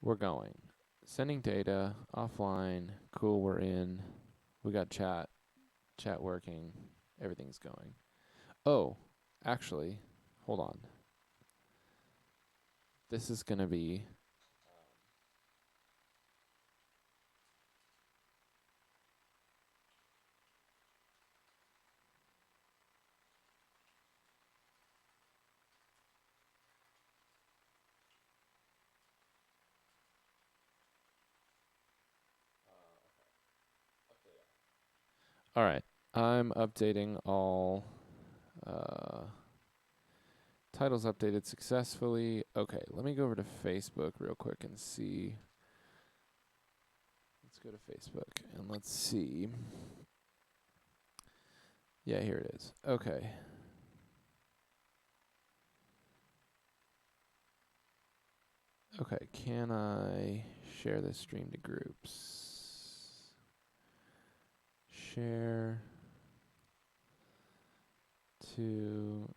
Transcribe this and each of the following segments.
We're going. Sending data offline. Cool, we're in. We got chat. Chat working. Everything's going. Oh, actually, hold on. This is going to be. All right. I'm updating all titles updated successfully. Okay, let me go over to Facebook real quick and see. Let's go to Facebook and let's see. Yeah, here it is. Okay. Okay, can I share this stream to groups? Share to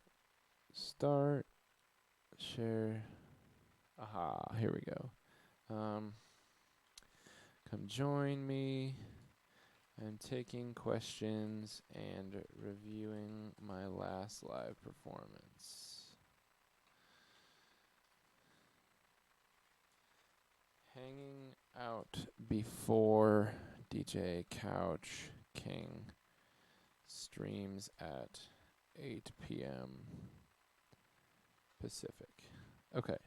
start. Share. Aha, here we go. Come join me. I'm taking questions and reviewing my last live performance. Hanging out before DJ Couch King streams at 8 p.m. Pacific. Okay.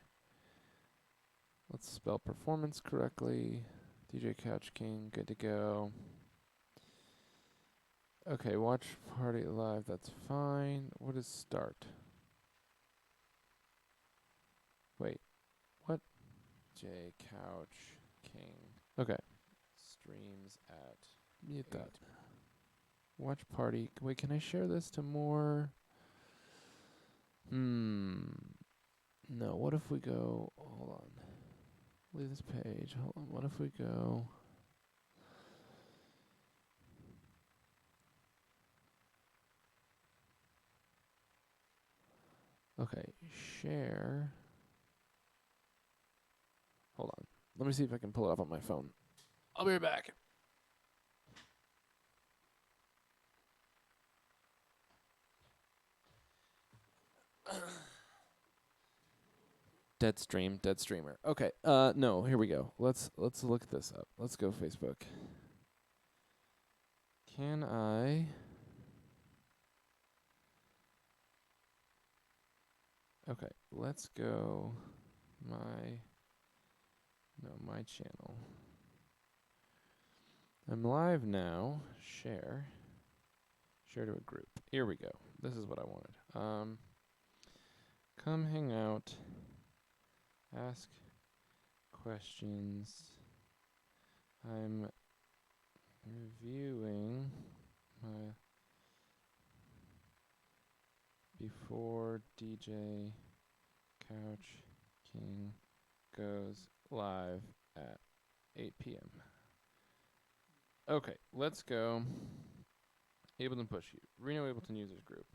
Let's spell performance correctly. DJ Couch King, good to go. Okay, watch party live, that's fine. What is start? Wait, what? J Couch King. Okay. Streams at mute that. Watch party. Wait, can I share this to more? No, what if we go, hold on. Leave this page. Hold on. What if we go? Okay, share. Hold on. Let me see if I can pull it up on my phone. I'll be right back. Dead stream, dead streamer. Okay. No, here we go. Let's look this up. Let's go Facebook. Can I? Okay, let's go my channel. I'm live now. Share to a group. Here we go. This is what I wanted. Come hang out. Ask questions. I'm reviewing my before DJ Couch King goes live at 8 p.m. Okay, let's go. Ableton Push You. Reno Ableton Users Group.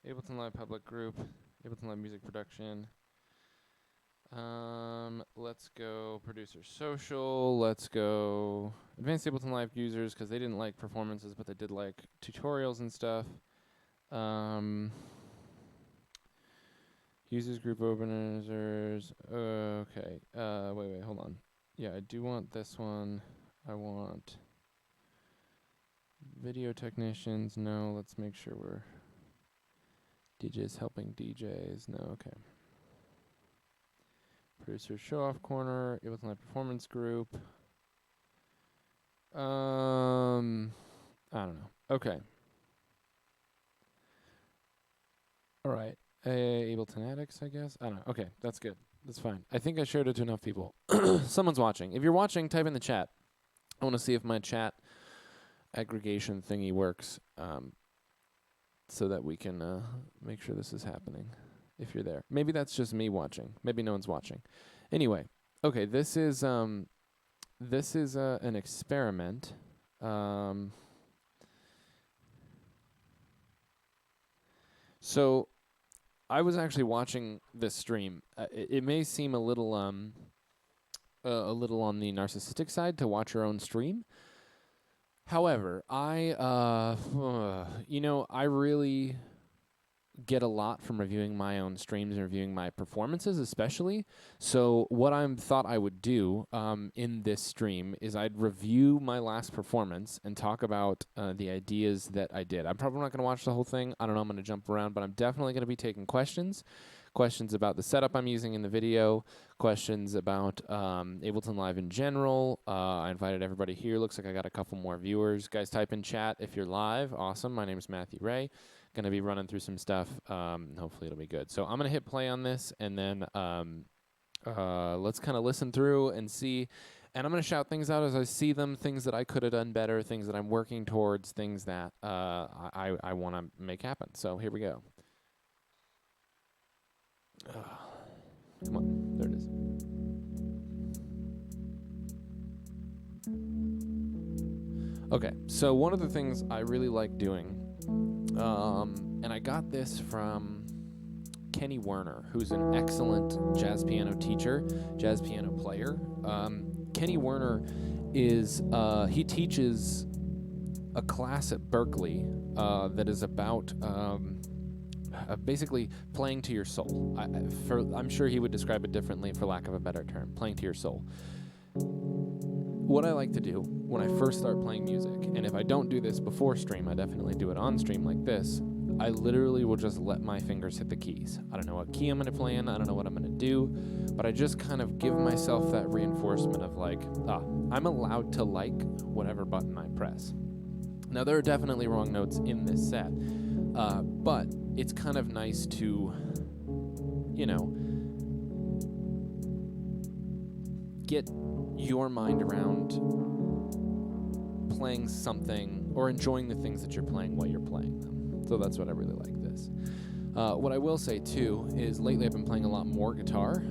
Ableton Live Public Group. Ableton Live Music Production. Let's go Producer Social. Let's go Advanced Ableton Live Users, because they didn't like performances, but they did like tutorials and stuff. Users Group Openers. Okay. Wait, hold on. Yeah, I do want this one. I want video technicians. No, let's make sure we're DJs helping DJs. No, okay. Producer Show Off Corner, Ableton Live Performance Group. I don't know. Okay. All right. Ableton Addicts, I guess. I don't know. Okay, that's good. That's fine. I think I shared it to enough people. Someone's watching. If you're watching, type in the chat. I want to see if my chat aggregation thingy works, so that we can make sure this is happening. If you're there, maybe that's just me watching. Maybe no one's watching. Anyway, okay. This is an experiment. So I was actually watching this stream. It may seem a little a little on the narcissistic side to watch your own stream. However, I really get a lot from reviewing my own streams and reviewing my performances, especially. So what I thought I would do in this stream is I'd review my last performance and talk about the ideas that I did. I'm probably not going to watch the whole thing. I don't know. I'm going to jump around, but I'm definitely going to be taking questions about the setup I'm using in the video, questions about Ableton Live in general. I invited everybody here. Looks like I got a couple more viewers. Guys, type in chat if you're live. Awesome. My name is Matthew Ray. Going to be running through some stuff. Hopefully it'll be good. So I'm going to hit play on this, and then let's kind of listen through and see. And I'm going to shout things out as I see them, things that I could have done better, things that I'm working towards, things that I want to make happen. So here we go. Come on, there it is. Okay, so one of the things I really like doing, and I got this from Kenny Werner, who's an excellent jazz piano teacher, jazz piano player. Kenny Werner is, he teaches a class at Berklee that is about basically playing to your soul. I'm sure he would describe it differently for lack of a better term, playing to your soul. What I like to do when I first start playing music, and if I don't do this before stream, I definitely do it on stream like this, I literally will just let my fingers hit the keys. I don't know what key I'm going to play in, I don't know what I'm going to do, but I just kind of give myself that reinforcement of like, I'm allowed to like whatever button I press. Now, there are definitely wrong notes in this set, but it's kind of nice to, get your mind around playing something or enjoying the things that you're playing while you're playing them. So that's what I really like this. What I will say, too, is lately I've been playing a lot more guitar,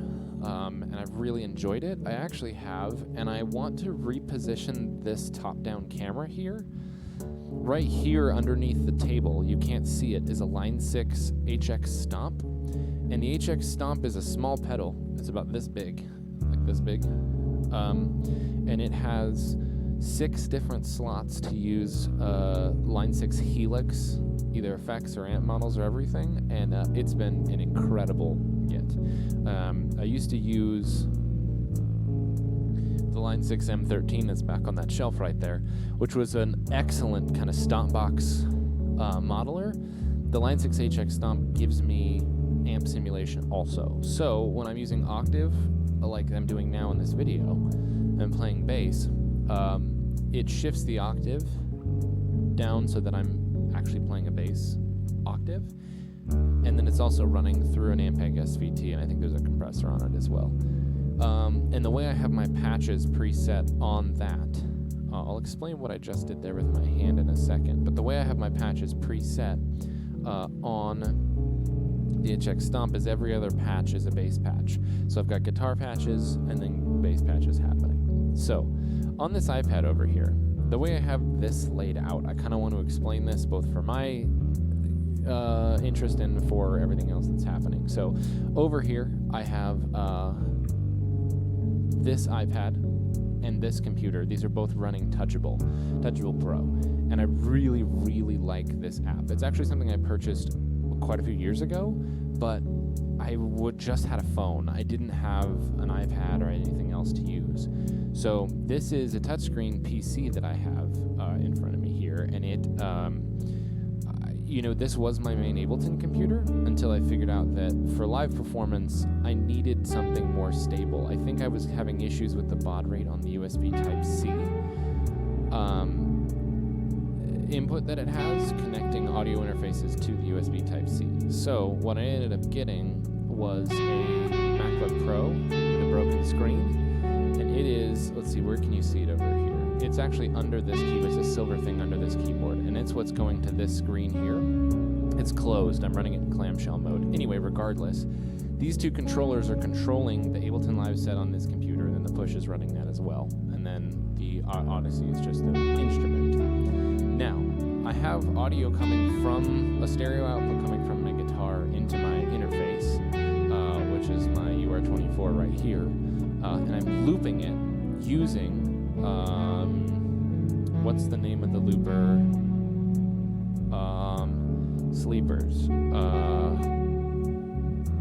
and I've really enjoyed it. I actually have, and I want to reposition this top-down camera here. Right here underneath the table, you can't see it, is a Line 6 HX Stomp. And the HX Stomp is a small pedal. It's about this big, like this big. And it has 6 different slots to use Line 6 Helix, either effects or amp models or everything. And it's been an incredible get. I used to use the Line 6 M13 that's back on that shelf right there, which was an excellent kind of stomp box modeler. The Line 6 HX Stomp gives me amp simulation also. So when I'm using Octave, like I'm doing now in this video, and playing bass, it shifts the octave down so that I'm actually playing a bass octave. And then it's also running through an Ampeg SVT, and I think there's a compressor on it as well. And the way I have my patches preset on that, I'll explain what I just did there with my hand in a second, but the way I have my patches preset on the HX Stomp is every other patch is a bass patch. So I've got guitar patches and then bass patches happening. So on this iPad over here, the way I have this laid out, I kind of want to explain this both for my interest and for everything else that's happening. So over here, I have this iPad and this computer. These are both running Touchable Pro. And I really, really like this app. It's actually something I purchased quite a few years ago, but I just had a phone. I didn't have an iPad or anything else to use. So this is a touchscreen PC that I have in front of me here, and it, this was my main Ableton computer until I figured out that for live performance, I needed something more stable. I think I was having issues with the baud rate on the USB Type-C input that it has, connecting audio interfaces to the USB Type-C. So what I ended up getting was a MacBook Pro with a broken screen, and it is, let's see, where can you see it over here? It's actually under this keyboard. It's a silver thing under this keyboard, and it's what's going to this screen here. It's closed. I'm running it in clamshell mode. Anyway, regardless, these two controllers are controlling the Ableton Live set on this computer, and then the Push is running that as well. And then the Odyssey is just an instrument. Now, I have audio coming from a stereo output coming from my guitar into my interface, which is my UR24 right here. and I'm looping it using what's the name of the looper? Sleepers.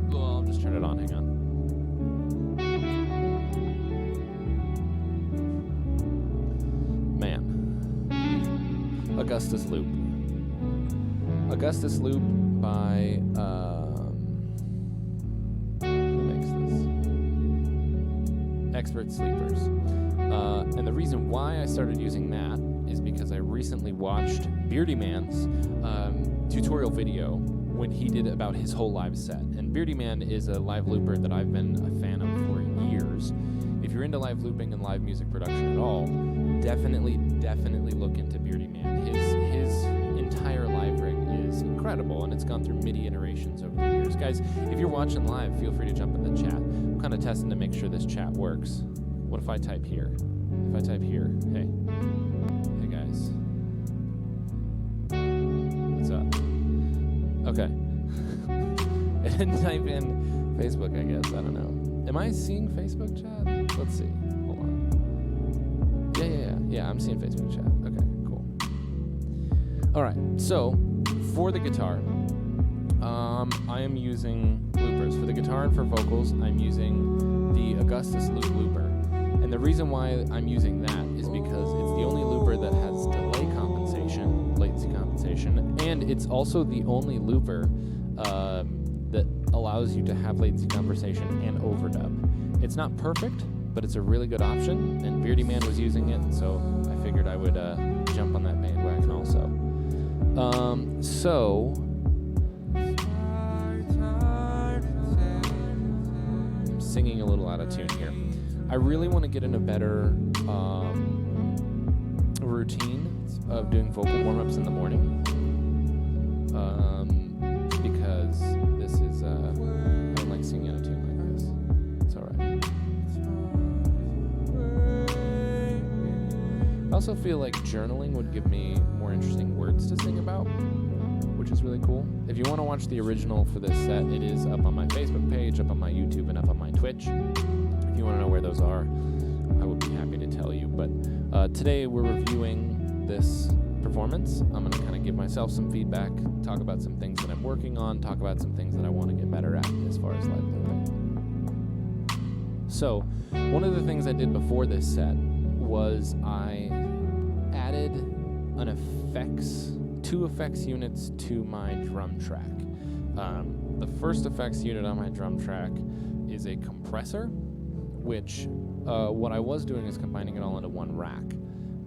Well, I'll just turn it on. Hang on. Man. Augustus Loop. Augustus Loop by who makes this? Expert Sleepers. And the reason why I started using that is because I recently watched Beardy Man's tutorial video when he did about his whole live set. And Beardy Man is a live looper that I've been a fan of for years. If you're into live looping and live music production at all, definitely look into Beardy Man. His entire live rig is incredible, and it's gone through many iterations over the years. Guys, if you're watching live, feel free to jump in the chat. I'm kind of testing to make sure this chat works. What if I type here? If I type here, hey guys, what's up? Okay. I didn't type in Facebook, I guess. I don't know. Am I seeing Facebook chat? Let's see. Hold on. Yeah, I'm seeing Facebook chat. Okay, cool. All right, so for the guitar, I am using loopers. For the guitar and for vocals, I'm using the Augustus Loop looper. And the reason why I'm using that is because it's the only looper that has delay compensation, latency compensation, and it's also the only looper that allows you to have latency compensation and overdub. It's not perfect, but it's a really good option, and Beardy Man was using it, so I figured I would jump on that bandwagon also. I'm singing a little out of tune here. I really want to get in a better routine of doing vocal warm-ups in the morning, because this is I don't like singing out of tune like this. It's all right. I also feel like journaling would give me more interesting words to sing about, which is really cool. If you want to watch the original for this set, it is up on my Facebook page, up on my YouTube, and up on my Twitch. If you want to know where those are, I would be happy to tell you. But today we're reviewing this performance. I'm going to kind of give myself some feedback, talk about some things that I'm working on, talk about some things that I want to get better at as far as live looping. So, one of the things I did before this set was I added two effects units to my drum track. The first effects unit on my drum track is a compressor, which what I was doing is combining it all into one rack.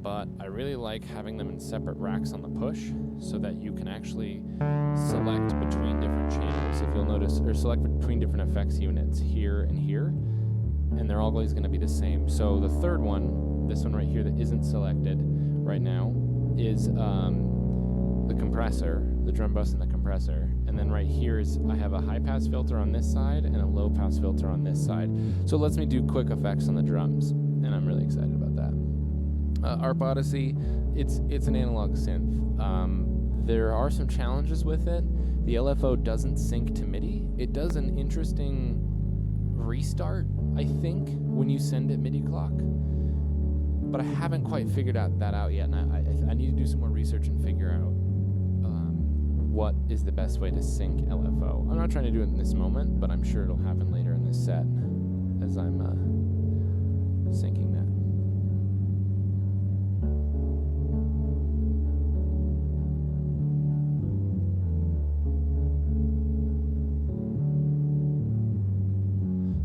But I really like having them in separate racks on the push so that you can actually select between different channels. If you'll notice, or select between different effects units here and here, and they're always going to be the same. So the third one, this one right here that isn't selected right now, is the compressor, the drum bus and the compressor. And then right here is I have a high pass filter on this side and a low pass filter on this side. So it lets me do quick effects on the drums, and I'm really excited about that. ARP Odyssey, it's an analog synth. There are some challenges with it. The LFO doesn't sync to MIDI. It does an interesting restart, I think, when you send it MIDI clock. But I haven't quite figured that out yet, and I need to do some more research and figure out what is the best way to sync LFO. I'm not trying to do it in this moment, but I'm sure it'll happen later in this set as I'm syncing that.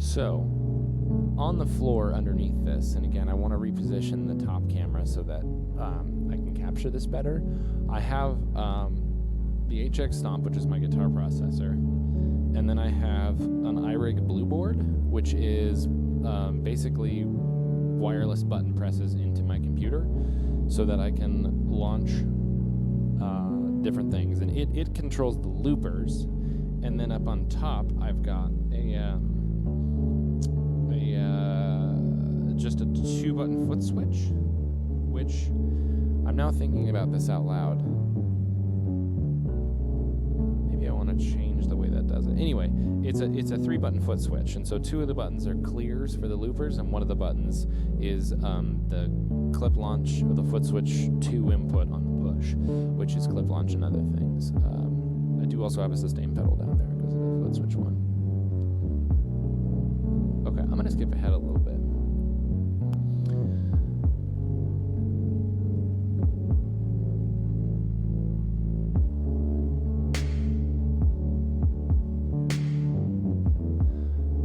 So, on the floor underneath this, and again, I want to reposition the top camera so that I can capture this better. I have the HX Stomp, which is my guitar processor, and then I have an iRig Blue Board, which is basically wireless button presses into my computer so that I can launch different things. And it controls the loopers, and then up on top, I've got just a 2-button foot switch, which I'm now thinking about this out loud. Maybe I want to change the way that does it. Anyway, it's a 3-button foot switch, and so 2 of the buttons are clears for the loopers, and 1 of the buttons is the clip launch or the foot switch 2 input on the push, which is clip launch and other things. I do also have a sustain pedal down there because of the foot switch one. Okay, I'm gonna skip ahead a little bit.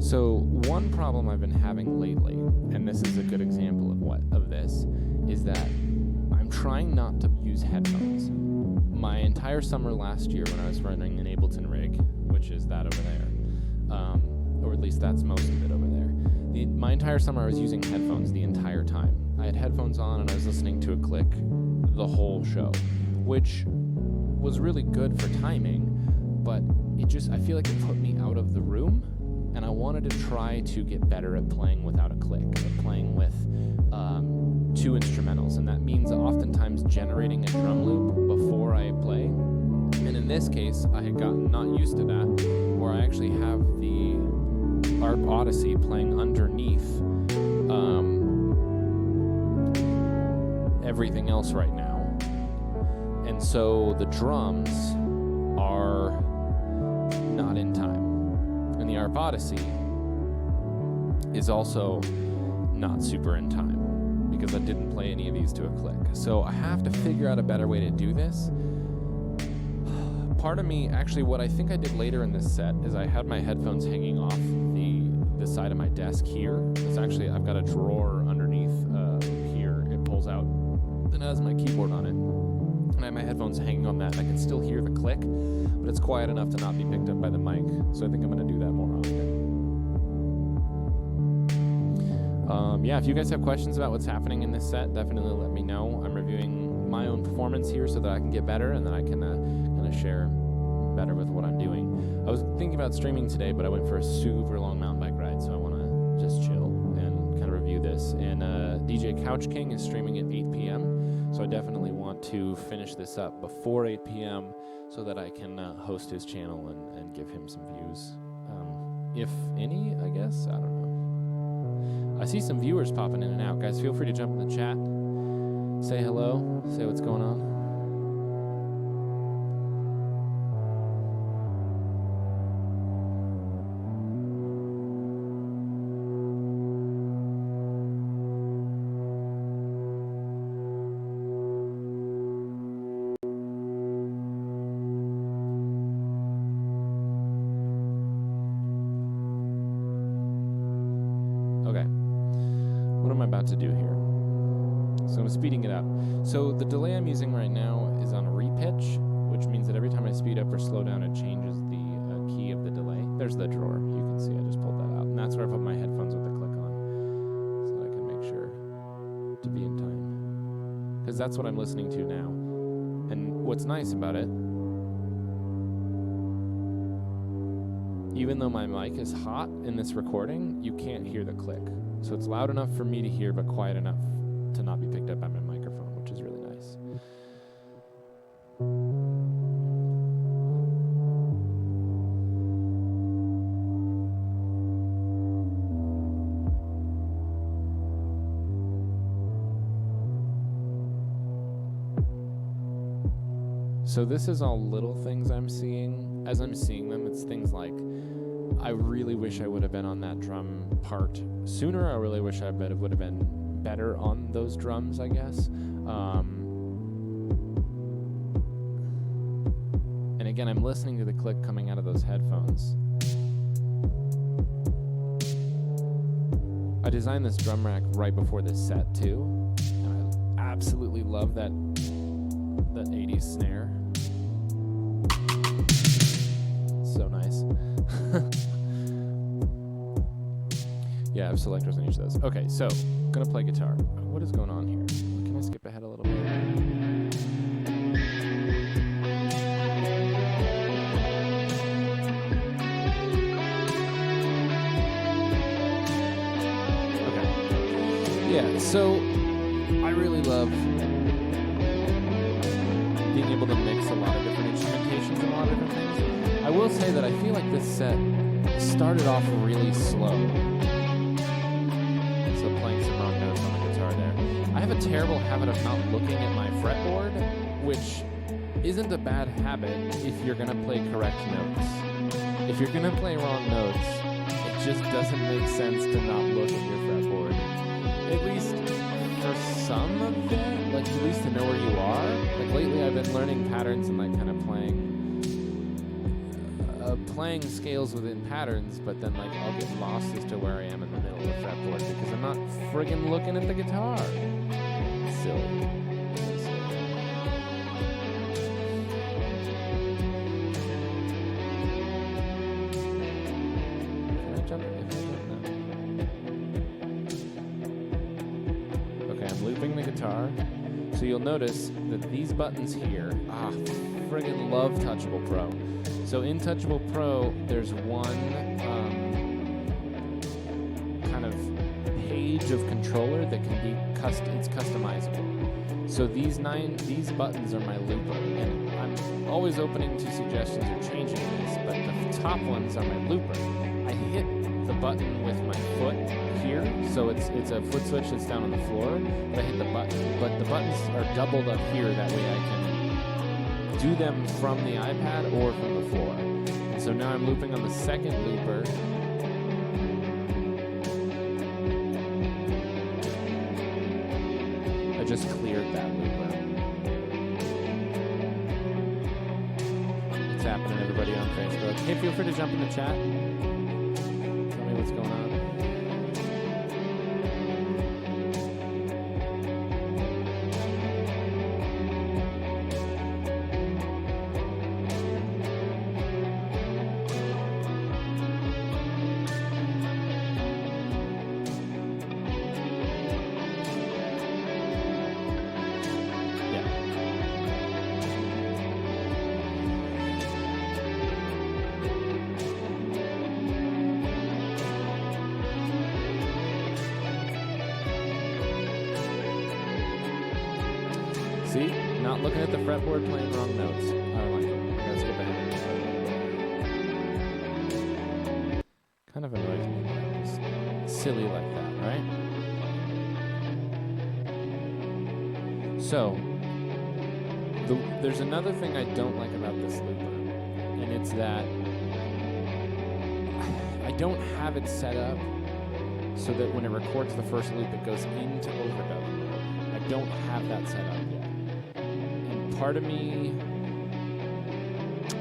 So one problem I've been having lately, and this is a good example of this, is that I'm trying not to use headphones. My entire summer last year when I was running an Ableton rig, which is that over there, or at least that's most of it over there, my entire summer I was using headphones the entire time. I had headphones on and I was listening to a click the whole show, which was really good for timing, but I feel like it put me out of the room. And I wanted to try to get better at playing without a click, at playing with 2 instrumentals, and that means oftentimes generating a drum loop before I play. And in this case, I had gotten not used to that, where I actually have the ARP Odyssey playing underneath everything else right now. And so the drums are not in time. The ARP Odyssey is also not super in time because I didn't play any of these to a click. So I have to figure out a better way to do this. Part of me, actually what I think I did later in this set is I had my headphones hanging off the side of my desk here. It's actually, I've got a drawer underneath here. It pulls out and has my keyboard on it. And I have my headphones hanging on that. I can still hear the click, but it's quiet enough to not be picked up by the mic. So I think I'm going to do that more often. Yeah, if you guys have questions about what's happening in this set, definitely let me know. I'm reviewing my own performance here so that I can get better, and then I can kind of share better with what I'm doing. I was thinking about streaming today, but I went for a super long mountain bike ride, so I want to just chill and kind of review this. And DJ Couch King is streaming at 8 p.m., so I definitely want to finish this up before 8 p.m. so that I can host his channel and give him some views. If any, I guess. I don't know. I see some viewers popping in and out. Guys, feel free to jump in the chat. Say hello. Say what's going on. To do here. So I'm speeding it up. So the delay I'm using right now is on a repitch, which means that every time I speed up or slow down, it changes the key of the delay. There's the drawer. You can see I just pulled that out. And that's where I put my headphones with the click on so that I can make sure to be in time. Because that's what I'm listening to now. And what's nice about it, even though my mic is hot in this recording, you can't hear the click. So it's loud enough for me to hear, but quiet enough to not be picked up by my microphone, which is really nice. So this is all little things I'm seeing. As I'm seeing them, it's things like, I really wish I would have been on that drum part sooner. I really wish I would have been better on those drums, I guess. And again, I'm listening to the click coming out of those headphones. I designed this drum rack right before this set too, and I absolutely love that 80s snare. So nice. Yeah, I have selectors on each of those. Okay, so I'm gonna play guitar. What is going on here? Can I skip ahead a little bit? Okay. Yeah, so I really love being able to mix a lot of different instrumentations and a lot of different things. I will say that I feel like this set started off really slow. So playing some wrong notes on the guitar there. I have a terrible habit of not looking at my fretboard, which isn't a bad habit if you're going to play correct notes. If you're going to play wrong notes, it just doesn't make sense to not look at your fretboard. At least for some of them, like at least to know where you are. Like lately I've been learning patterns and like kind of playing scales within patterns, but then like I'll get lost as to where I am in the middle of the fretboard because I'm not friggin' looking at the guitar. Silly. Can I jump? No. Okay, I'm looping the guitar. So you'll notice that these buttons here, friggin' love Touchable Pro. So in Touchable Pro, there's one kind of page of controller that can be it's customizable. So these buttons are my looper, and I'm always opening to suggestions or changing these, but the top ones are my looper. I hit the button with my foot here, so it's a foot switch that's down on the floor, but I hit the button, but the buttons are doubled up here, that way I can do them from the iPad or from the floor. And so now I'm looping on the second looper. I just cleared that looper. What's happening, everybody on Facebook? Hey, feel free to jump in the chat. Tell me what's going on. See? Not looking at the fretboard, playing wrong notes. I don't like it. I gotta skip ahead. Kind of annoys me when I'm just silly like that, right? So, there's another thing I don't like about this looper, and it's that I don't have it set up so that when it records the first loop, it goes into overdub mode. I don't have that set up yet. Part of me,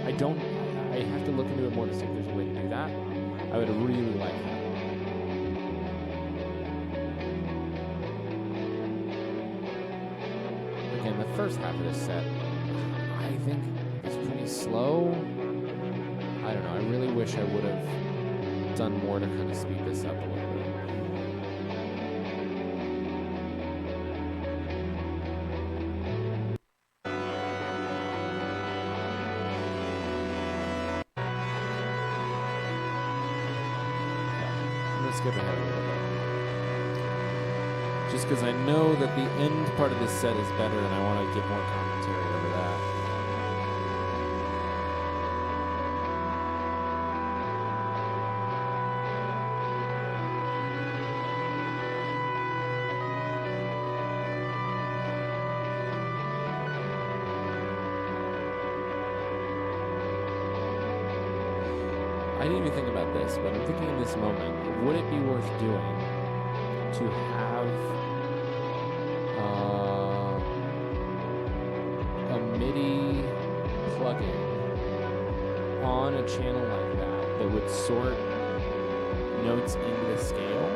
I have to look into it more to see if there's a way to do that. I would really like that. Again, the first half of this set, I think is pretty slow. I don't know, I really wish I would have done more to kind of speed this up a little bit. Skip ahead a little bit. Just because I know that the end part of this set is better and I want to give more commentary over that. I didn't even think about this, but I'm thinking in this moment, would it be worth doing to have a MIDI plugin on a channel like that would sort notes into the scale?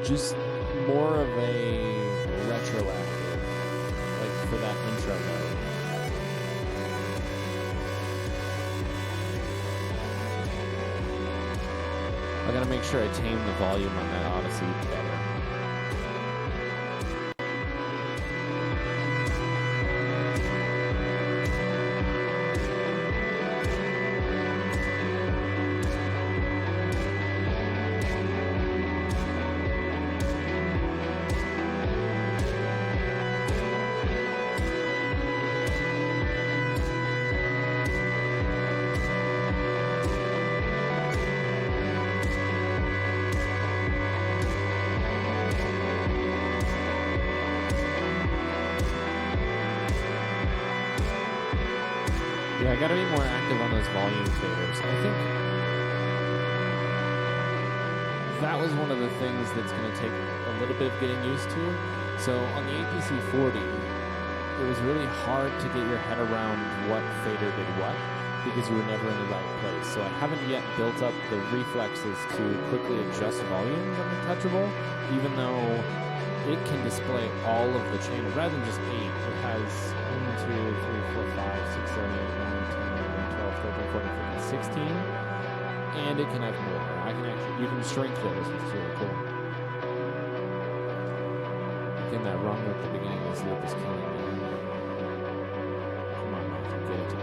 Just more of a retroactive, like for that intro note. I gotta make sure I tame the volume on that Odyssey better. I gotta be more active on those volume faders. I think that was one of the things that's going to take a little bit of getting used to. So on the APC 40, it was really hard to get your head around what fader did what, because you were never in the right place. So I haven't yet built up the reflexes to quickly adjust volumes on the Touchable, even though it can display all of the channels rather than just 8. It has 1, 2, 3, 4, 5, 6, 7, 8, 9, 10, 11, 12, 13, 14, 15, 16. And it can have more. You can shrink those, which is really cool. Getting that wrong note at the beginning of this loop is killing me. Come on, Matthew, get it to me.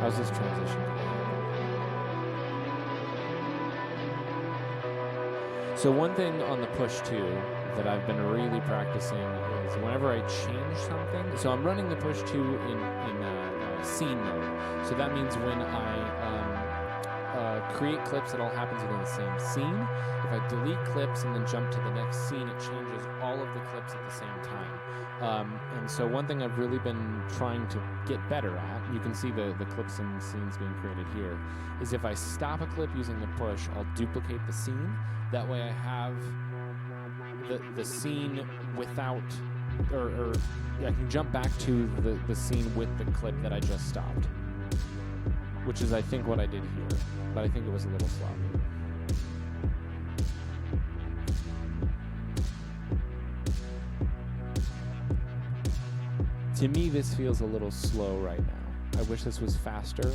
How's this transition going? So one thing on the push 2 that I've been really practicing is whenever I change something. So I'm running the push 2 in scene mode. So that means when I create clips, it all happens within the same scene. If I delete clips and then jump to the next scene, it changes all of the clips at the same time. And so one thing I've really been trying to get better at, you can see the clips and scenes being created here, is if I stop a clip using the push, I'll duplicate the scene. That way I have the scene without, or I can jump back to the scene with the clip that I just stopped, which is I think what I did here, but I think it was a little sloppy. To me, this feels a little slow right now. I wish this was faster.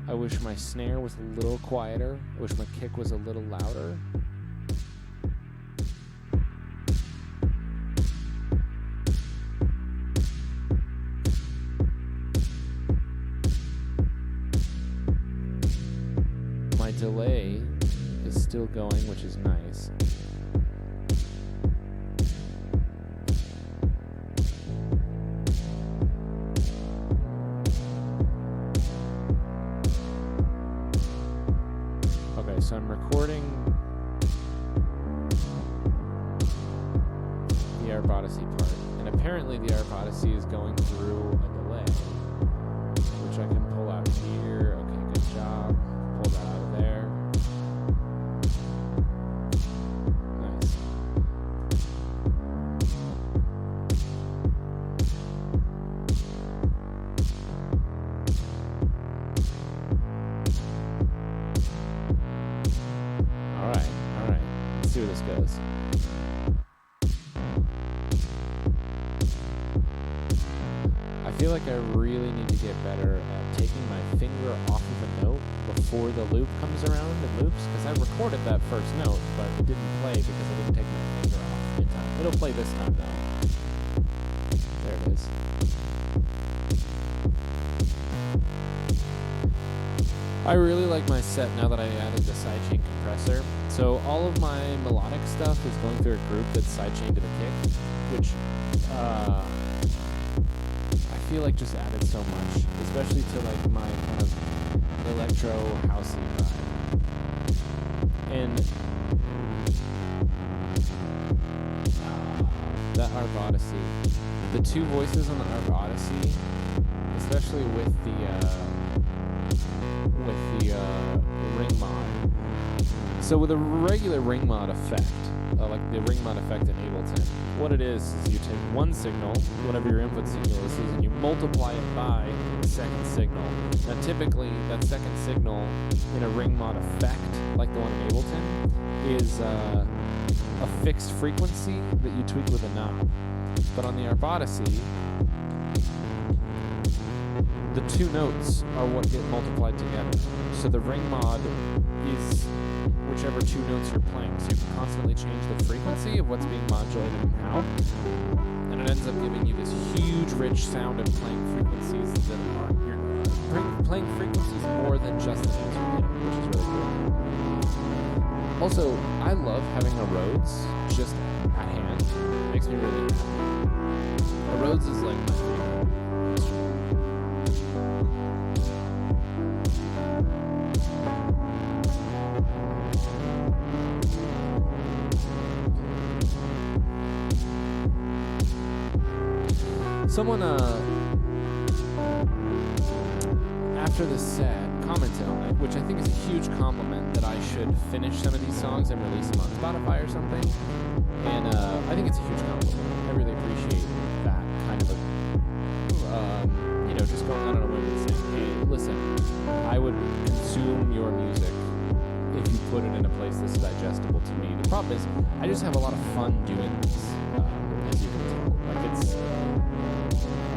I wish my snare was a little quieter. I wish my kick was a little louder. My delay is still going, which is nice. Okay, so I'm recording the Arp Odyssey part, and apparently the Arp Odyssey is going through a delay, which I can pull out here. Okay, good job. Pull that out of there. Nice. All right. Let's see where this goes. I feel like I really need to get better at taking my finger off of a note before the loop comes around and loops, because I recorded that first note, but it didn't play because I didn't take my finger off in time. It'll play this time though. There it is. I really like my set now that I added the sidechain compressor. So all of my melodic stuff is going through a group that's sidechained to the kick, which I feel like just added so much, especially to like my kind of electro housey vibe. And that Arp Odyssey, the two voices on the Arp Odyssey, especially with the ring mod. So with a regular ring mod effect, like the ring mod effect in Ableton, what it is you take one signal, whatever your input signal is, and you multiply it by the second signal. Now typically that second signal in a ring mod effect, like the one in Ableton, is a fixed frequency that you tweak with a knob. But on the Arp Odyssey, the two notes are what get multiplied together. So the ring mod is whichever two notes you're playing. So you can constantly change the frequency of what's being modulated and how. And it ends up giving you this huge, rich sound of playing frequencies that are you're playing frequencies more than just the notes you're hitting, which is really cool. Also, I love having a Rhodes just at hand. It makes me really happy. A Rhodes is like my favorite instrument. Someone after the set commented on it, which I think is a huge compliment, that I should finish some of these songs and release them on Spotify or something. And I think it's a huge compliment. I really appreciate that kind of just going out on a whim and saying, hey, listen, I would consume your music if you put it in a place that's digestible to me. The problem is, I just have a lot of fun doing this, as you can tell. Like,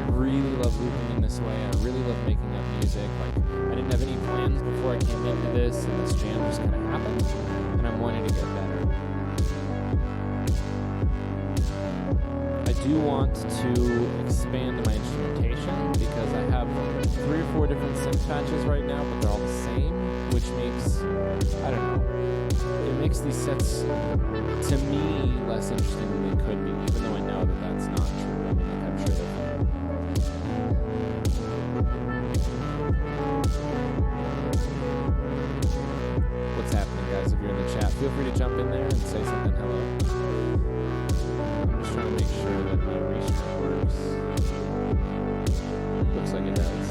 I really love looping in this way. I really love making up music. Like, I didn't have any plans before I came into this, and this jam just kind of happened, and I'm wanting to get better. I do want to expand my instrumentation because I have 3 or 4 different synth patches right now, but they're all the same, which makes, I don't know, it makes these sets, to me, less interesting than they could be, even though I know that that's not true. I mean, like, I'm sure they're fun. What's happening, guys? If you're in the chat, feel free to jump in there and say something hello. I'm just trying to make sure that my restart works. Looks like it does.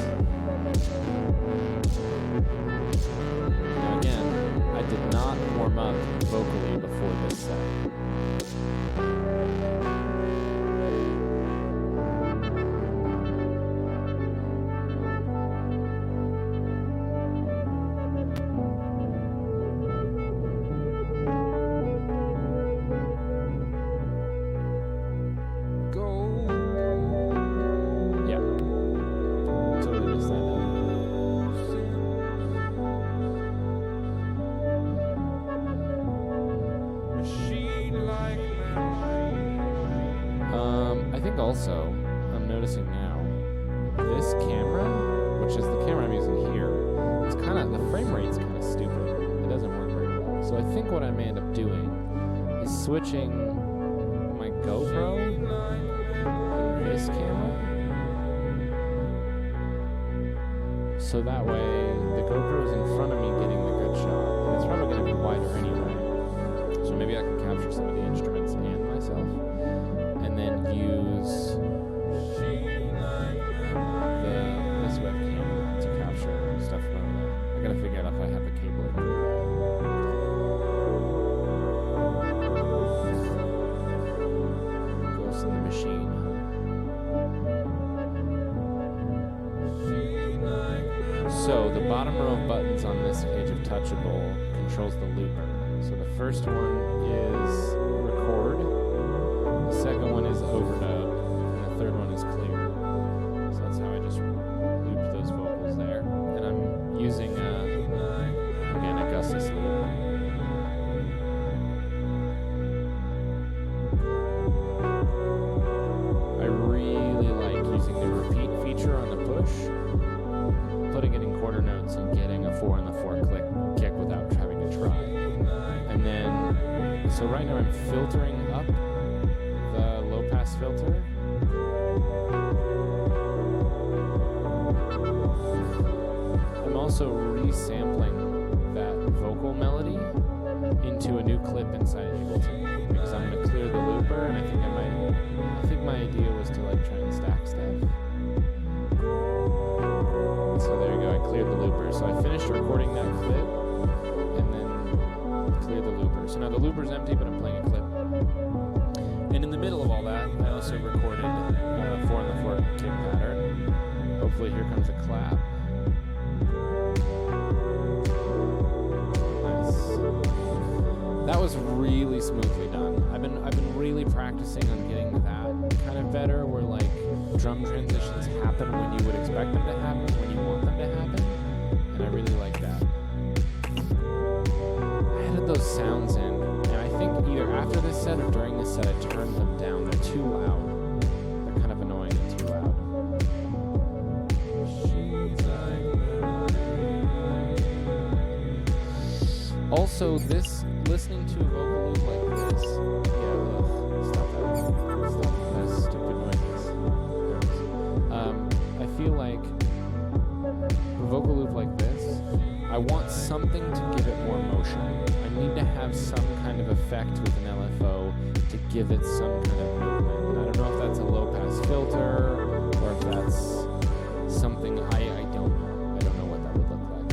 Now again, I did not warm up vocally before this set. Also, I'm noticing now, this camera, which is the camera I'm using here, is the frame rate's kind of stupid. It doesn't work very well. So I think what I may end up doing is switching my GoPro and this camera. So that way, the GoPro's in front of me getting the good shot. And it's probably going to be wider anyway. So maybe I can capture some of the instruments and myself. And then use this webcam to capture stuff from over there. I gotta figure out if I have the cable. Ghost in the Machine. So the bottom row of buttons on this page of Touchable controls the looper. So the first one is record. The second one is overdub, and the third one is clear. So that's how I just looped those vocals there. And I'm using, again, a Gustus loop. I really like using the repeat feature on the push, putting it in quarter notes and getting a 4 on the 4 kick without having to try. And then, so right now I'm filtering up the low-pass filter. I'm also resampling that vocal melody into a new clip inside Ableton because I'm going to clear the looper, and I think my idea was to like try and stack stuff. So there you go, I cleared the looper. So I finished recording that clip and then cleared the looper. So now the looper's empty, but I'm playing a clip. And in the middle of all that, I also recorded 4 on the 4 kick pattern. Hopefully here comes a clap. Nice. That was really smoothly done. I've been really practicing on getting that kind of better, where like drum transitions happen when you would expect them to happen, when you want them to happen. And I really like that. I added those sounds in, and I think either after this set or during this set I turned them down. They're too loud. They're kind of annoying and too loud. Also, listening to a vocal loop like this, stop that stupid noise. I feel like a vocal loop like this, I want something to give it more motion. I need to have some kind of effect with an LFO to give it some kind of movement. And I don't know if that's a low-pass filter that's something I don't know. I don't know what that would look like.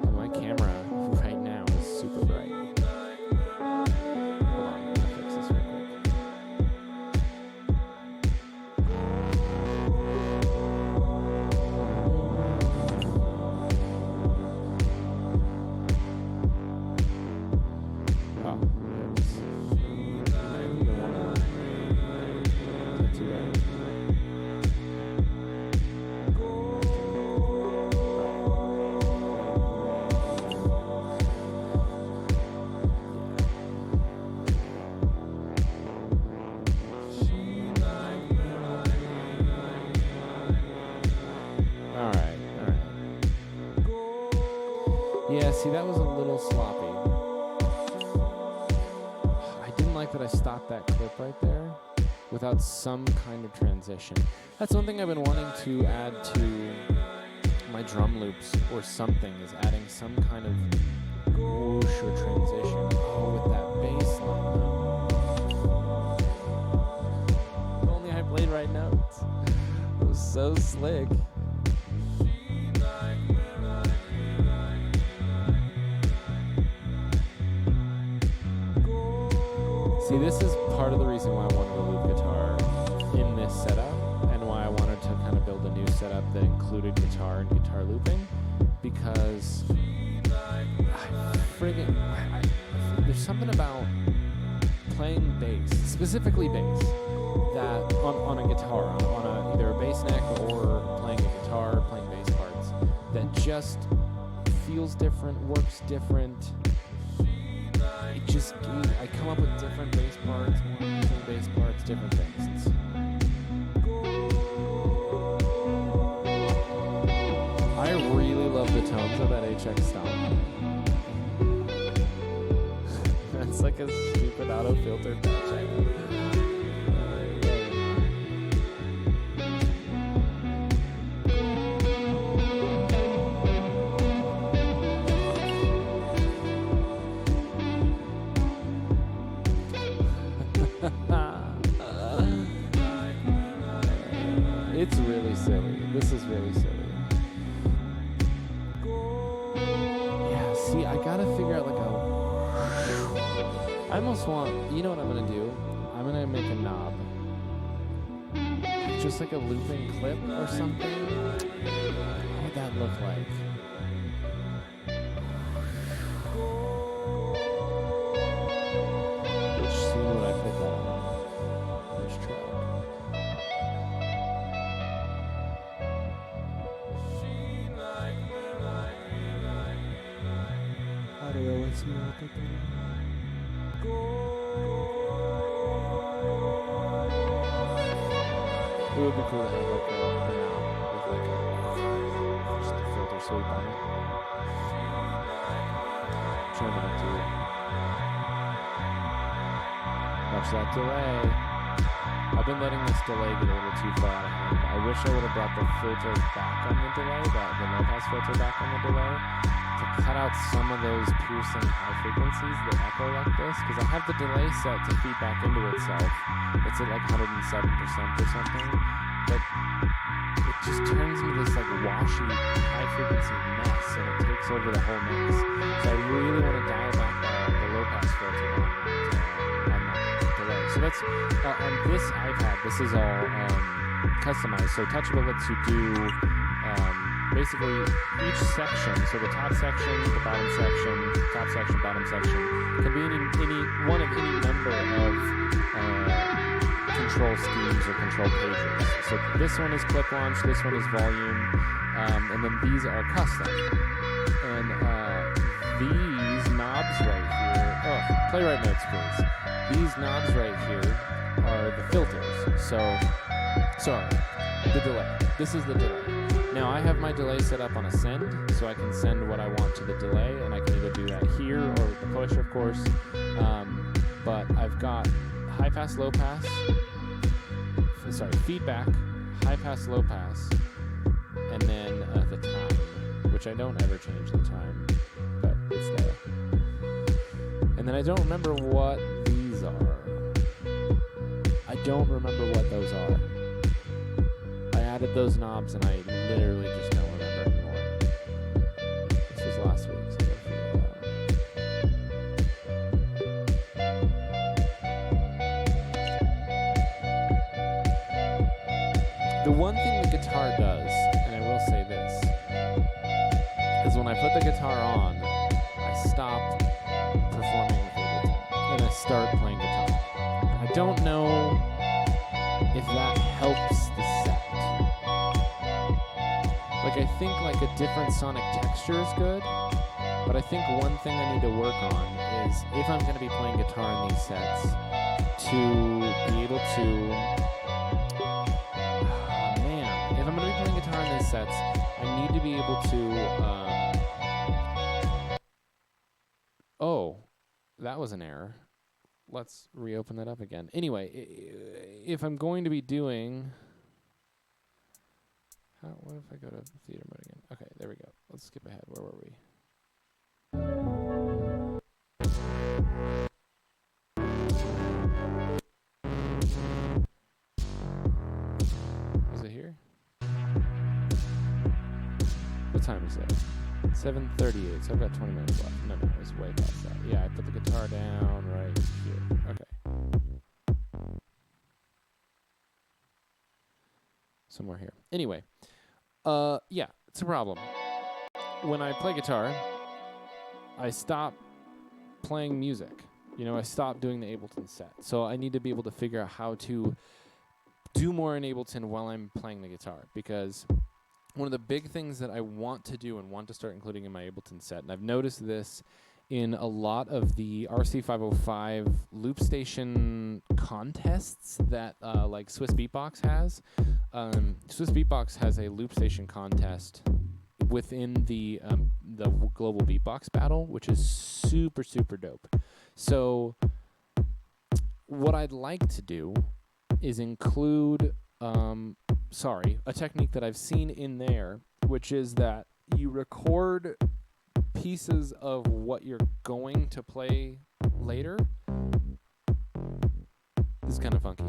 And my camera right now is super bright. Hold on, I'm gonna fix this real quick. Oh, there it is. I don't wanna- that's too bad. All right. Yeah, see, that was a little sloppy. I didn't like that I stopped that clip right there without some kind of transition. That's one thing I've been wanting to add to my drum loops or something, is adding some kind of whoosh or transition. Oh, with that bass line though. If only I played right notes. It was so slick. See, this is part of the reason why I wanted a loop guitar in this setup, and why I wanted to kind of build a new setup that included guitar and guitar looping, because there's something about playing bass, specifically bass, that on a guitar, on either a bass neck or playing a guitar, playing bass parts, that just feels different, works different. I come up with different bass parts, more interesting bass parts, different things. I really love the tones of that HX Stomp. That's like a stupid auto filter patch I have. It's really silly. This is really silly. Yeah, see, I gotta figure out like I almost want, you know what I'm gonna do? I'm gonna make a knob. Just like a looping clip or something. What would that look like? Which scene would I put that on? Which track? I don't know what's going on. It would be cool to have like a knob with like just a filter sweep on it. Try not to watch that delay. I've been letting this delay get a little too far out of hand. I wish I would have brought the filter back on the delay, the low pass filter back on the delay, to cut out some of those piercing high frequencies that echo like this, because I have the delay set to feed back into itself. It's at like 107% or something, but it just turns into this like washy high frequency mess, and it takes over the whole mix. So I really want to dial back the low pass filter on that delay. So that's on this iPad. This is all customized. So Touchable lets you do basically each section, so the top section, the bottom section, top section, bottom section, can be any one of any number of control schemes or control pages. So this one is clip launch, this one is volume, and then these are custom. And these knobs right here, playwright notes please. These knobs right here are the filters. So, sorry, the delay. This is the delay. Now I have my delay set up on a send, so I can send what I want to the delay, and I can either do that here or with the pusher, of course. But I've got high pass, low pass, feedback, high pass, low pass, and then the time, which I don't ever change the time, but it's there. And then I don't remember what these are. I don't remember what those are. I added those knobs and I literally just don't remember anymore. This was last week, so I'll figure it out. The one thing the guitar does, and I will say this, is when I put the guitar on, I stop performing with Ableton, and I start playing guitar. I don't know if that helps the set. Like, I think like a different sonic texture is good, but I think one thing I need to work on is if I'm going to be playing guitar in these sets, to be able to... if I'm going to be playing guitar in these sets, I need to be able to... Oh, that was an error. Let's reopen that up again. Anyway, if I'm going to be doing... what if I go to theater mode again? Okay, there we go. Let's skip ahead. Where were we? Was it here? What time is it? 7:38, so I've got 20 minutes left. No, it was way past that. Yeah, I put the guitar down right here. Okay. Somewhere here. Anyway, yeah, it's a problem. When I play guitar, I stop playing music. You know, I stop doing the Ableton set. So I need to be able to figure out how to do more in Ableton while I'm playing the guitar, because one of the big things that I want to do and want to start including in my Ableton set, and I've noticed this in a lot of the RC505 loop station contests that like Swiss Beatbox has. Swiss Beatbox has a loop station contest within the Global Beatbox Battle, which is super, super dope. So what I'd like to do is include... a technique that I've seen in there, which is that you record pieces of what you're going to play later. This is kind of funky.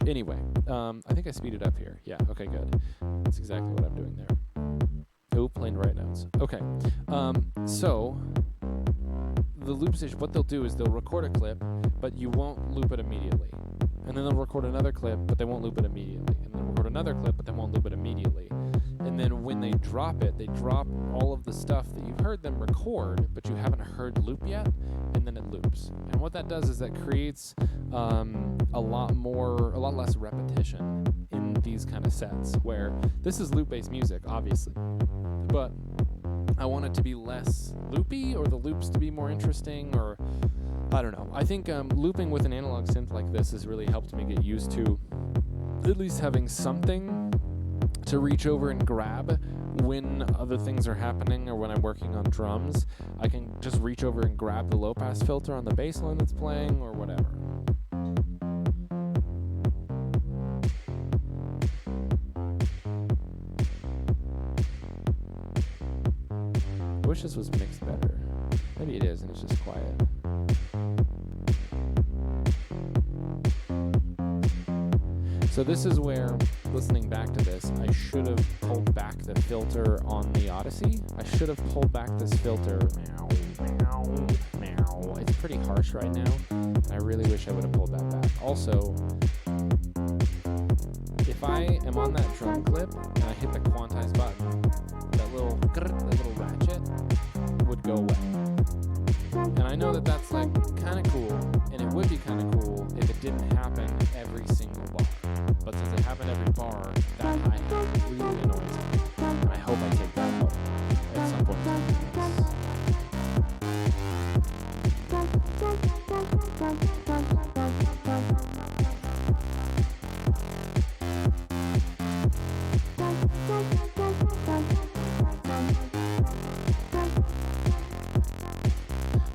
Anyway, I think I speeded up here. Yeah, okay, good. That's exactly what I'm doing there. Oh, playing the right notes. Okay, so the loop station, what they'll do is they'll record a clip, but you won't loop it immediately. And then they'll record another clip, but they won't loop it immediately. And then record another clip, but they won't loop it immediately. And then when they drop it, they drop all of the stuff that you've heard them record, but you haven't heard loop yet, and then it loops. And what that does is that creates a lot less repetition in these kind of sets, where this is loop-based music, obviously. But I want it to be less loopy, or the loops to be more interesting, or... I don't know. I think looping with an analog synth like this has really helped me get used to at least having something to reach over and grab when other things are happening, or when I'm working on drums. I can just reach over and grab the low pass filter on the bass line that's playing, or whatever. I wish this was mixed better. Maybe it is, and it's just quiet. So this is where, listening back to this, I should have pulled back the filter on the Odyssey. I should have pulled back this filter. Meow, meow, meow. It's pretty harsh right now. I really wish I would have pulled that back. Also, if I am on that drum clip and I hit the quantize button, that little ratchet would go away. And I know that that's like kind of cool, and it would be kind of cool if it didn't happen every single bar. But since it happened every bar, that hi-hat really annoys me. And I hope I take that out at some point.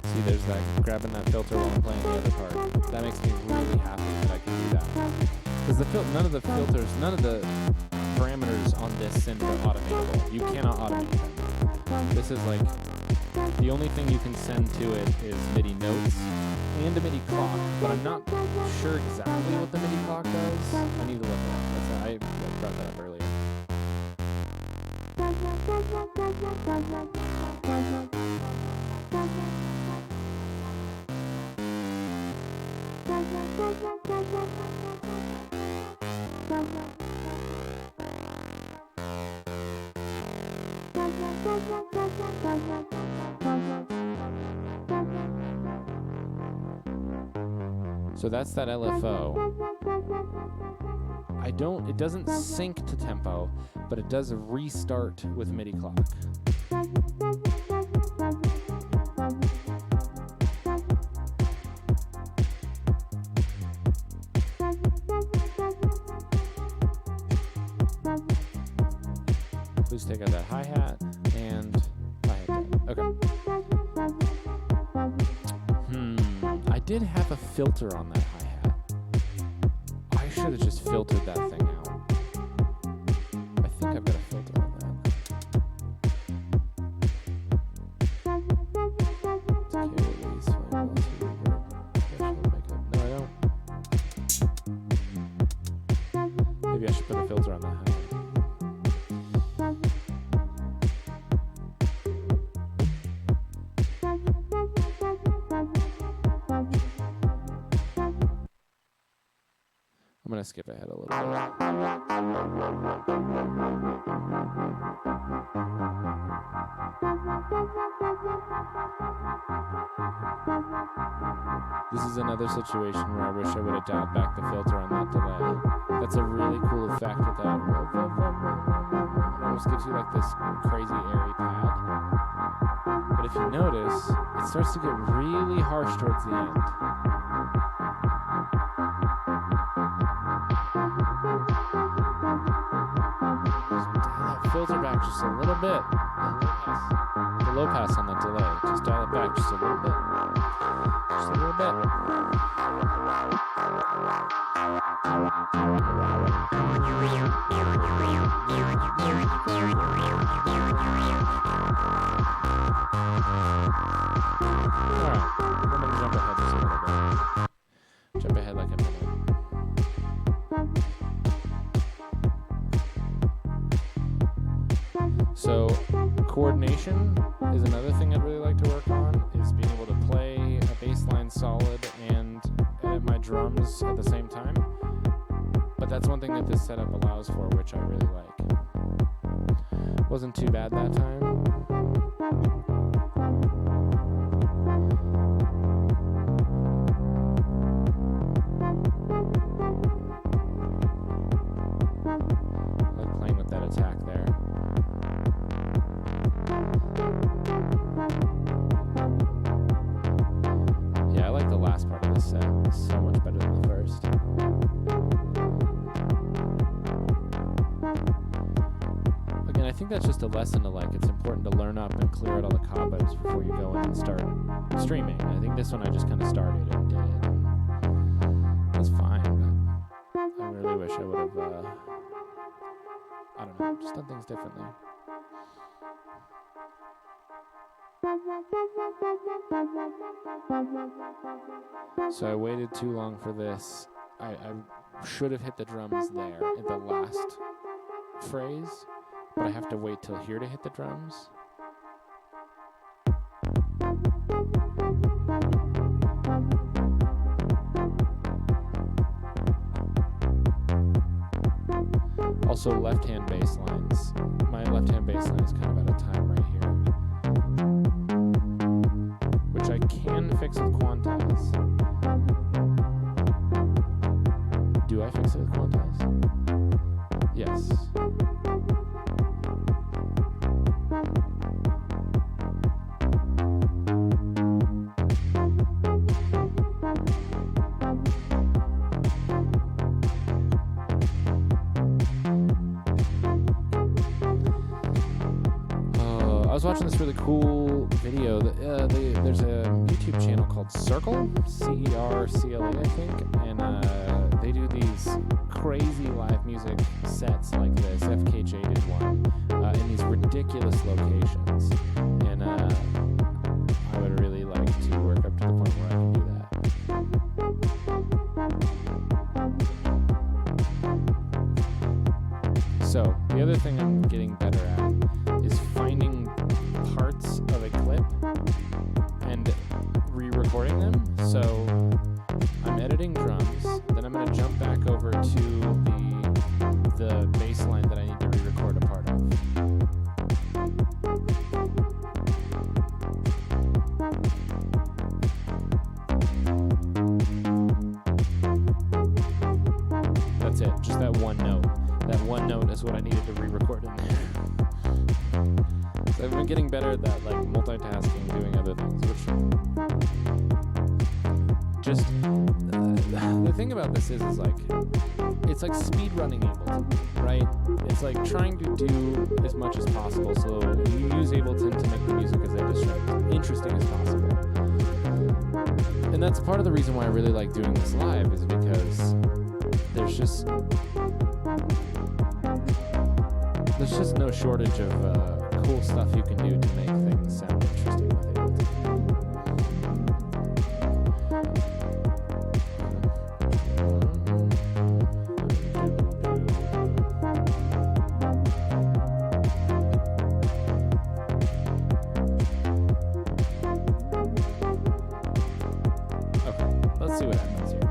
See, there's that, grabbing that filter while I'm playing the other part. That makes me really happy that I can do that. Because none of the filters, none of the parameters on this synth are automatable. You cannot automate them. This is like, the only thing you can send to it is MIDI notes and a MIDI clock, but I'm not sure exactly what the MIDI clock does. I need to look at it. I brought that up earlier. So that's that LFO. It doesn't sync to tempo, but it does restart with MIDI clock. Please take out that hi-hat and hi-hat. Okay. I did have a filter on that hi-hat. I should have just filtered that thing out. I think I've got a filter on that. It's okay, release, find velocity, reverb. No, I don't. Maybe I should put a filter on that hi-hat. I'm going to skip ahead a little bit. This is another situation where I wish I would have dialed back the filter on that delay. That's a really cool effect with that. It almost gives you like this crazy airy pad. But if you notice, it starts to get really harsh towards the end. Filter back just a little bit. The low pass on the delay. Just dial it back just a little bit. Just a little bit. Alright, I'm going to jump ahead just a little bit. Jump ahead like a minute. So, coordination is another thing I'd really like to work on, is being able to play a bass line solid and edit my drums at the same time. But that's one thing that this setup allows for, which I really like. Wasn't too bad that time. I like playing with that attack there. Yeah, I like the last part of this set so much better than the first. Again, I think that's just a lesson to like. It's important to learn up and clear out all the cobwebs before you go in and start streaming. I think this one I just kind of started and did it. It was fine, but I really wish I would have, I don't know, just done things differently. So I waited too long for this. I should have hit the drums there at the last phrase, but I have to wait till here to hit the drums. Also, left-hand bass lines. My left-hand bass line is kind of out of time right here, which I can fix with quantize. Do I fix it with quantize? Yes. I was watching this really cool video. There's a YouTube channel called Cercle, C-E-R-C-L-A, I think, and they do these crazy live music sets like this. FKJ did one in these ridiculous locations, and I would really like to work up to the point where I can do that. So the other thing I'm getting better at is finding parts of a clip and re-recording them. So I'm editing drums, then I'm going to jump back over to the bass line that I need to re-record a part of. That's it, just that one note. That one note is what I needed to re-record in there. So I've been getting better at that, like multitasking, doing other things, which just the thing about this is like it's like speed running Ableton, right? It's like trying to do as much as possible, so you use Ableton to make the music as interesting as possible. And that's part of the reason why I really like doing this live, is because there's just no shortage of cool stuff you can do to make things sound interesting with Ableton. Okay, let's see what happens here.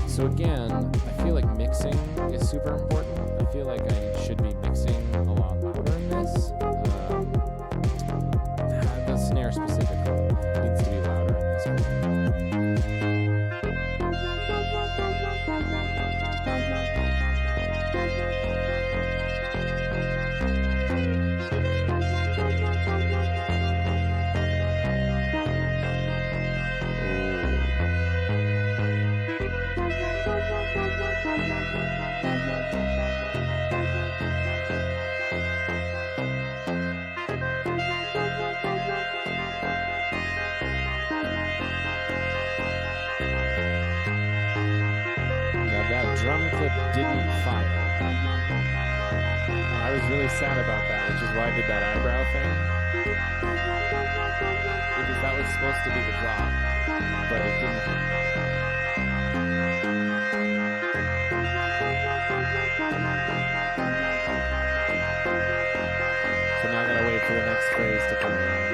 So again, I feel like mixing is super important. I feel like I should be mixing a lot louder in this. The snare specifically needs to be louder in this one. That drum clip didn't fire. I was really sad about that, which is why I did that eyebrow thing. Because that was supposed to be the drop, but it didn't. So now I gotta wait for the next phrase to come around.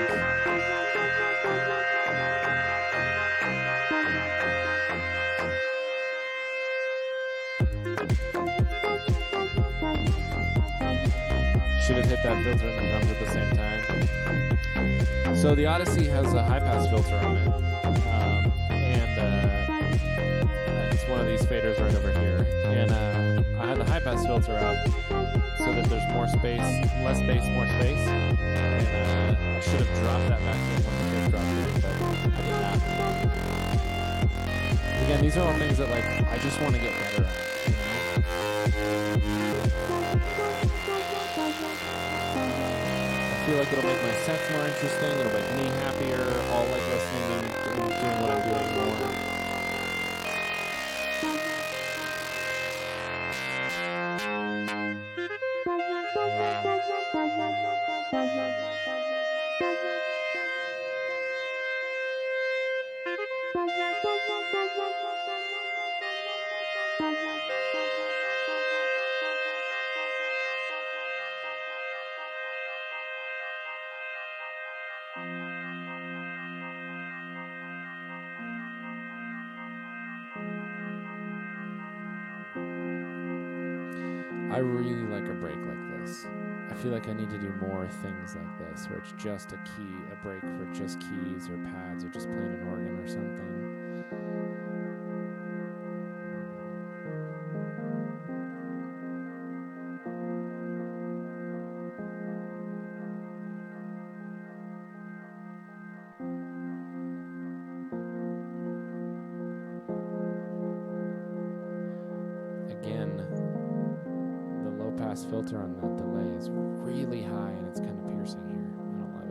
Should have hit that filter and the drums at the same time. So the Odyssey has a high-pass filter on it, and it's one of these faders right over here. And I had the high-pass filter up so that there's more space, less bass, more space. And I should have dropped that back in when I first dropped it, but I did not. Again, these are all things that like I just want to get better at. I feel like it'll make my sets more interesting, it'll make me happier, all like listening and doing what I'm doing more. I really like a break like this. I feel like I need to do more things like this, where it's just a break for just keys or pads or just playing an organ or something. Filter on that delay is really high and it's kind of piercing here. I don't love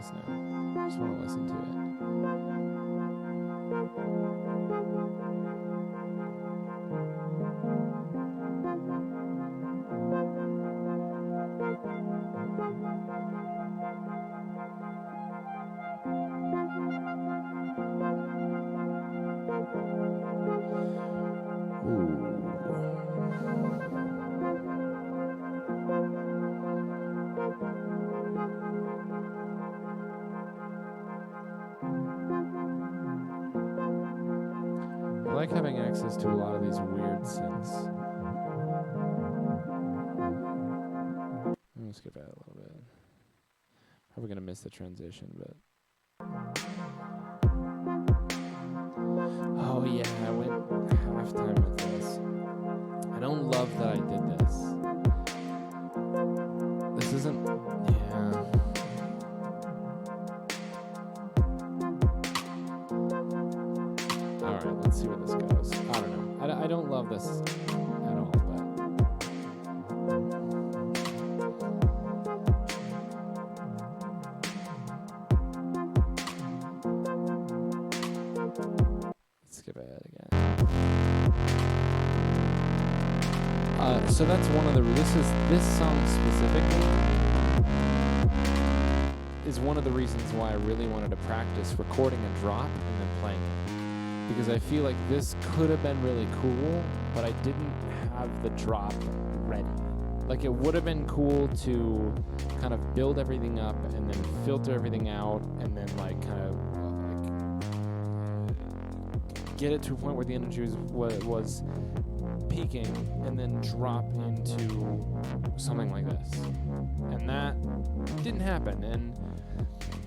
this now. Just want to listen to it. I like having access to a lot of these weird synths. I'm gonna skip that a little bit. Probably gonna miss the transition, but oh yeah, I went halftime with this. I don't love that I did this. This isn't, yeah. Alright, let's see where this goes. I don't know. I don't love this at all, but let's skip ahead again. So that's one of the, this song specifically is one of the reasons why I really wanted to practice recording a drop and then playing it. Because I feel like this could have been really cool, but I didn't have the drop ready. Like, it would have been cool to kind of build everything up and then filter everything out and then like kind of like get it to a point where the energy was peaking and then drop into something like this. And that didn't happen. And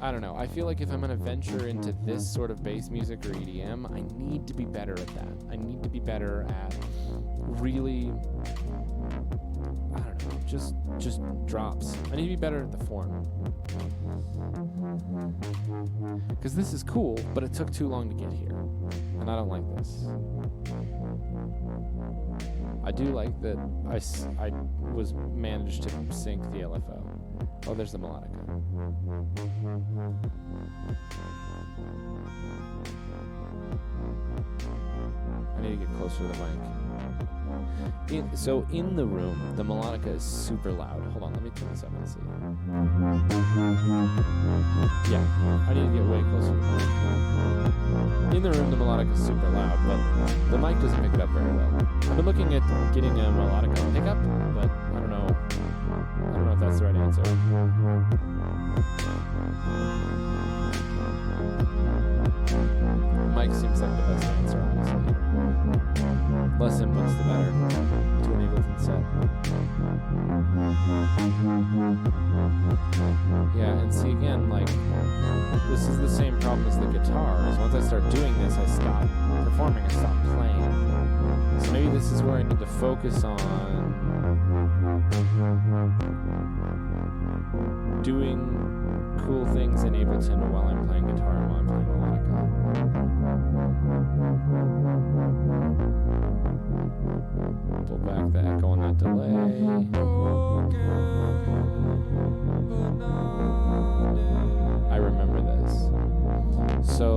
I don't know. I feel like if I'm going to venture into this sort of bass music or EDM, I need to be better at that. I need to be better at really, I don't know, just drops. I need to be better at the form. Because this is cool, but it took too long to get here. And I don't like this. I do like that I was managed to sync the LFO. Oh, there's the melodica. I need to get closer to the mic. So in the room, the melodica is super loud. Hold on, let me turn this up and see. Yeah, I need to get way closer to the mic. In the room, the melodica is super loud, but the mic doesn't pick it up very well. I've been looking at getting a melodica pickup, but I don't know if that's the right answer. Mic seems like the best answer, honestly. Less inputs, the better to an Ableton set. Yeah, and see again, like, this is the same problem as the guitar, is once I start doing this, I stop performing, I stop playing. So maybe this is where I need to focus on doing cool things in Ableton while I'm playing guitar and while I'm playing melodica. Pull back the echo on that delay. I remember this. So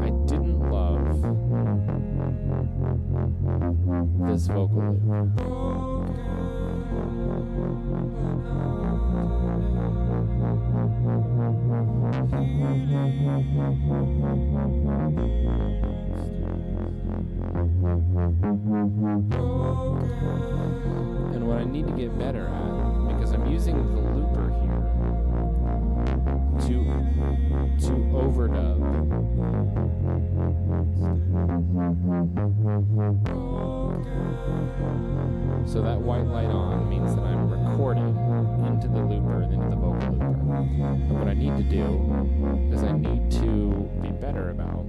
I didn't love this vocal loop. And what I need to get better at, because I'm using the looper here to overdub. So that white light on means that I'm recording into the looper and into the vocal looper. And what I need to do is I need to be better about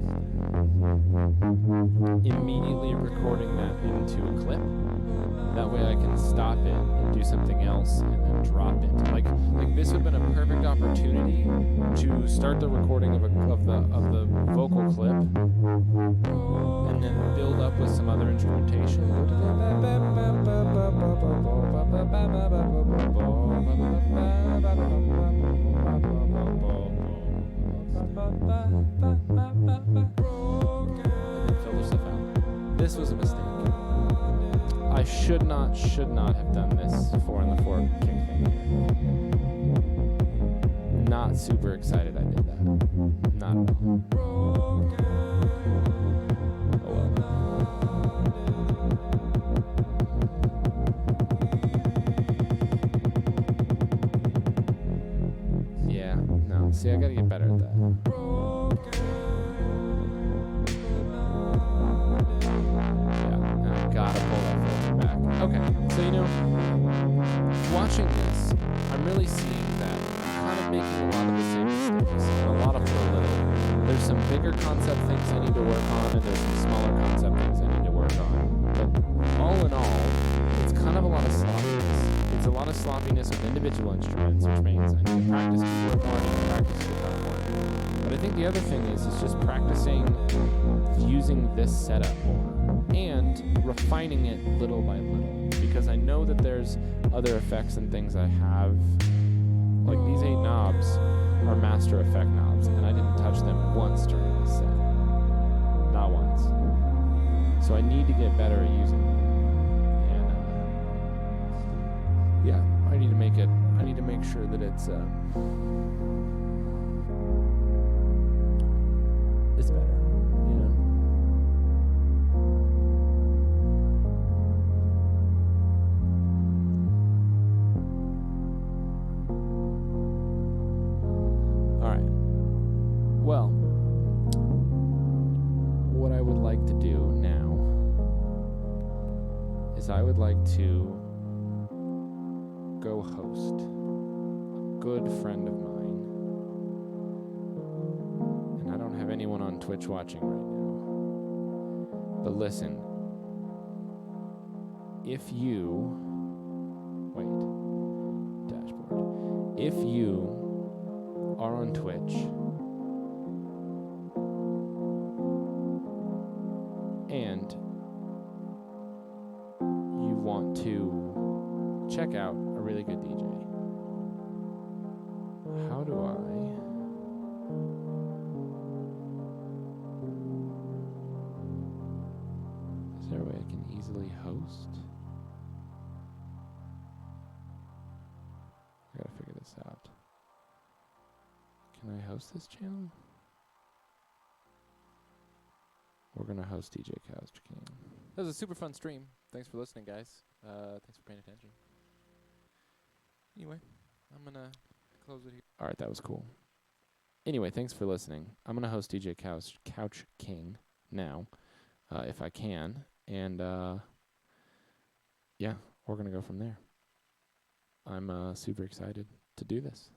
immediately recording that into a clip. That way I can stop it and do something else and then drop it. Like this would have been a perfect opportunity to start the recording of the vocal clip and then build up with some other instrumentation. filter stuff out. This was a mistake. I should not have done this 4 on the 4 kick thing here. Not super excited I did that. Not at all. Oh well. Yeah, no. See, I gotta get better at that. Gotta pull that filter back. Okay, so watching this, I'm really seeing that I'm kind of making a lot of the same mistakes, and a lot of them are little. There's some bigger concept things I need to work on, and there's some smaller concept things I need to work on. But all in all, it's kind of a lot of sloppiness. It's a lot of sloppiness with individual instruments, which means I need to practice keyboard more, I need to practice guitar more. But I think the other thing is just practicing using this setup more. And refining it little by little, because I know that there's other effects and things I have, like these 8 knobs are master effect knobs, and I didn't touch them once during this set. Not once. So I need to get better at using them. And yeah, I need to make sure that it's better. Well, what I would like to do now is I would like to go host a good friend of mine. And I don't have anyone on Twitch watching right now. But listen, if you... Wait. Dashboard. If you are on Twitch... and you want to check out a really good DJ, how do is there a way I can easily host? I gotta figure this out. Can I host this channel? We're going to host DJ Couch King. That was a super fun stream. Thanks for listening, guys. Thanks for paying attention. Anyway, I'm going to close it here. All right, that was cool. Anyway, thanks for listening. I'm going to host DJ Couch King now, if I can. And, yeah, we're going to go from there. I'm super excited to do this.